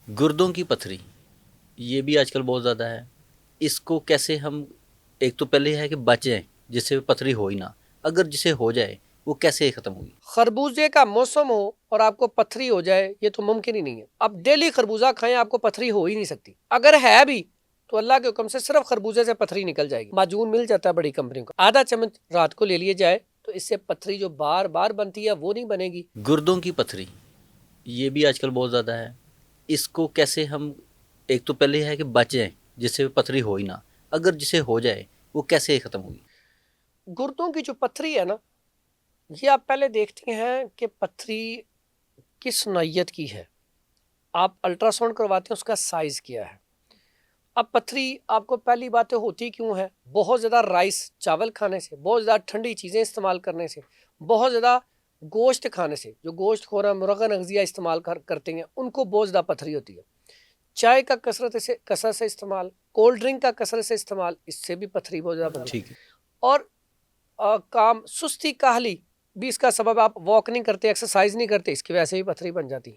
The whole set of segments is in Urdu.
گردوں کی پتھری یہ بھی آج کل بہت زیادہ ہے. اس کو کیسے ہم، ایک تو پہلے ہے کہ بچ جائیں جس سے پتھری ہو ہی نہ، اگر جسے ہو جائے وہ کیسے ختم ہوگی؟ خربوزے کا موسم ہو اور آپ کو پتھری ہو جائے یہ تو ممکن ہی نہیں ہے. اب ڈیلی خربوزہ کھائیں آپ کو پتھری ہو ہی نہیں سکتی. اگر ہے بھی تو اللہ کے حکم سے صرف خربوزے سے پتھری نکل جائے گی. معجون مل جاتا ہے بڑی کمپنیوں کا، آدھا چمچ رات کو لے لیے جائے تو اس سے پتھری جو بار بار بنتی ہے وہ نہیں بنے گی. گردوں کی پتھری یہ بھی آج کل بہت زیادہ ہے. اس کو کیسے ہم، ایک تو پہلے ہے کہ بچ جائیں جس سے پتھری ہو ہی نہ، اگر جسے ہو جائے وہ کیسے ختم ہوگی؟ گردوں کی جو پتھری ہے نا، یہ آپ پہلے دیکھتے ہیں کہ پتھری کس نوعیت کی ہے. آپ الٹرا ساؤنڈ کرواتے ہیں اس کا سائز کیا ہے. اب پتھری آپ کو پہلی باتیں ہوتی کیوں ہے؟ بہت زیادہ رائس چاول کھانے سے، بہت زیادہ ٹھنڈی چیزیں استعمال کرنے سے، بہت زیادہ گوشت کھانے سے. جو گوشت خورا مرغن اغذیہ استعمال کرتے ہیں ان کو بہت زیادہ پتھری ہوتی ہے. چائے کا کثرت سے استعمال، کولڈ ڈرنک کا کثرت سے استعمال، اس سے بھی پتھری بہت زیادہ بنتی ہے. ٹھیک ہے. اور کام سستی کاہلی بھی اس کا سبب. آپ واک نہیں کرتے، ایکسرسائز نہیں کرتے، اس کی وجہ سے بھی پتھری بن جاتی ہے.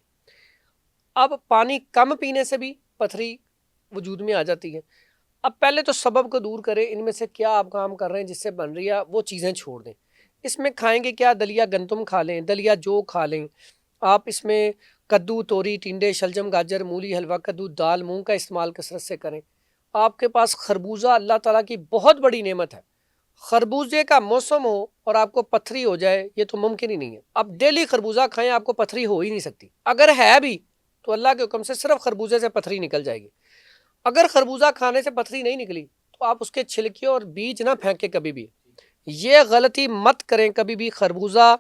اب پانی کم پینے سے بھی پتھری وجود میں آ جاتی ہے. اب پہلے تو سبب کو دور کریں، ان میں سے کیا آپ کام کر رہے ہیں جس سے بن رہی ہے وہ چیزیں چھوڑ دیں. اس میں کھائیں گے کیا؟ دلیا گندم کھا لیں، دلیا جو کھا لیں آپ. اس میں کدو، توری، ٹنڈے، شلجم، گاجر، مولی، حلوہ کدو، دال، مونگ کا استعمال کثرت سے کریں. آپ کے پاس خربوزہ اللہ تعالیٰ کی بہت بڑی نعمت ہے. خربوزے کا موسم ہو اور آپ کو پتھری ہو جائے یہ تو ممکن ہی نہیں ہے. اب ڈیلی خربوزہ کھائیں آپ کو پتھری ہو ہی نہیں سکتی. اگر ہے بھی تو اللہ کے حکم سے صرف خربوزے سے پتھری نکل جائے گی. اگر خربوزہ کھانے سے پتھری نہیں نکلی تو آپ اس کے چھلکے اور بیج نہ پھینکیں کبھی بھی. یہ غلطی مت کریں کبھی بھی. خربوزہ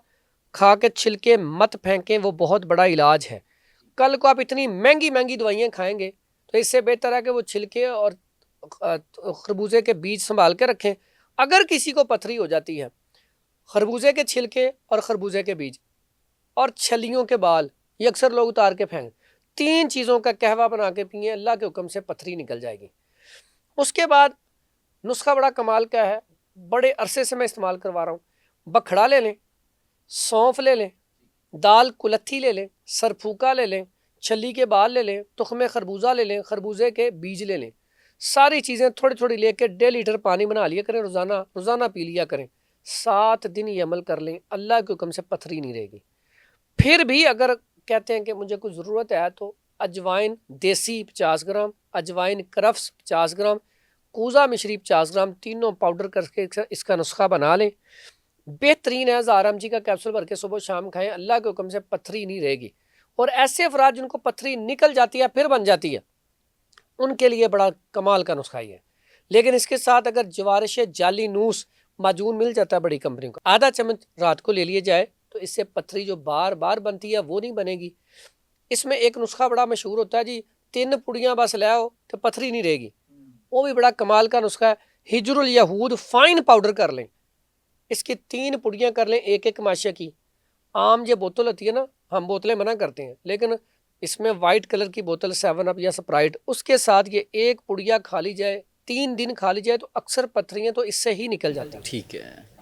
کھا کے چھلکے مت پھینکیں، وہ بہت بڑا علاج ہے. کل کو آپ اتنی مہنگی مہنگی دوائیاں کھائیں گے تو اس سے بہتر ہے کہ وہ چھلکے اور خربوزے کے بیج سنبھال کے رکھیں. اگر کسی کو پتھری ہو جاتی ہے، خربوزے کے چھلکے اور خربوزے کے بیج اور چھلیوں کے بال یہ اکثر لوگ اتار کے پھینک، 3 چیزوں کا قہوہ بنا کے پئیں، اللہ کے حکم سے پتھری نکل جائے گی. اس کے بعد نسخہ بڑا کمال کا ہے، بڑے عرصے سے میں استعمال کروا رہا ہوں. بکھڑا لے لیں، سونف لے لیں، دال کلتھی لے لیں، سرپھوکا لے لیں، چھلی کے بال لے لیں، تخم خربوزہ لے لیں، خربوزے کے بیج لے لیں. ساری چیزیں تھوڑی تھوڑی لے کے 1.5 لیٹر پانی بنا لیا کریں، روزانہ پی لیا کریں. 7 دن یہ عمل کر لیں، اللہ کے حکم سے پتھری نہیں رہے گی. پھر بھی اگر کہتے ہیں کہ مجھے کوئی ضرورت ہے تو اجوائن دیسی 50 گرام، اجوائن کرفس 50 گرام، کوزہ مشری 50 گرام، تینوں پاؤڈر کر کے اس کا نسخہ بنا لیں. بہترین ہے. 1000 mg کا کیپسول بھر کے صبح شام کھائیں، اللہ کے حکم سے پتھری نہیں رہے گی. اور ایسے افراد جن کو پتھری نکل جاتی ہے پھر بن جاتی ہے ان کے لیے بڑا کمال کا نسخہ ہی ہے. لیکن اس کے ساتھ اگر جوارش جعلی نوس معجون مل جاتا ہے بڑی کمپنیوں کا، آدھا چمچ رات کو لے لیے جائے تو اس سے پتھری جو بار بار بنتی ہے وہ نہیں بنے گی. اس میں ایک نسخہ بڑا مشہور ہوتا ہے جی، 3 پڑیاں بس لے آؤ تو پتھری نہیں رہے گی. وہ بھی بڑا کمال کا نسخہ ہے. ہجر الیہود فائن پاؤڈر کر لیں، اس کی 3 پڑیاں کر لیں، ایک ماشے کی. عام یہ بوتل ہوتی ہے نا، ہم بوتلیں منع کرتے ہیں، لیکن اس میں وائٹ کلر کی بوتل 7 اپ یا سپرائٹ، اس کے ساتھ یہ ایک پڑیا کھا لی جائے، 3 دن کھا لی جائے تو اکثر پتھریاں تو اس سے ہی نکل جاتی ہیں. ٹھیک ہے.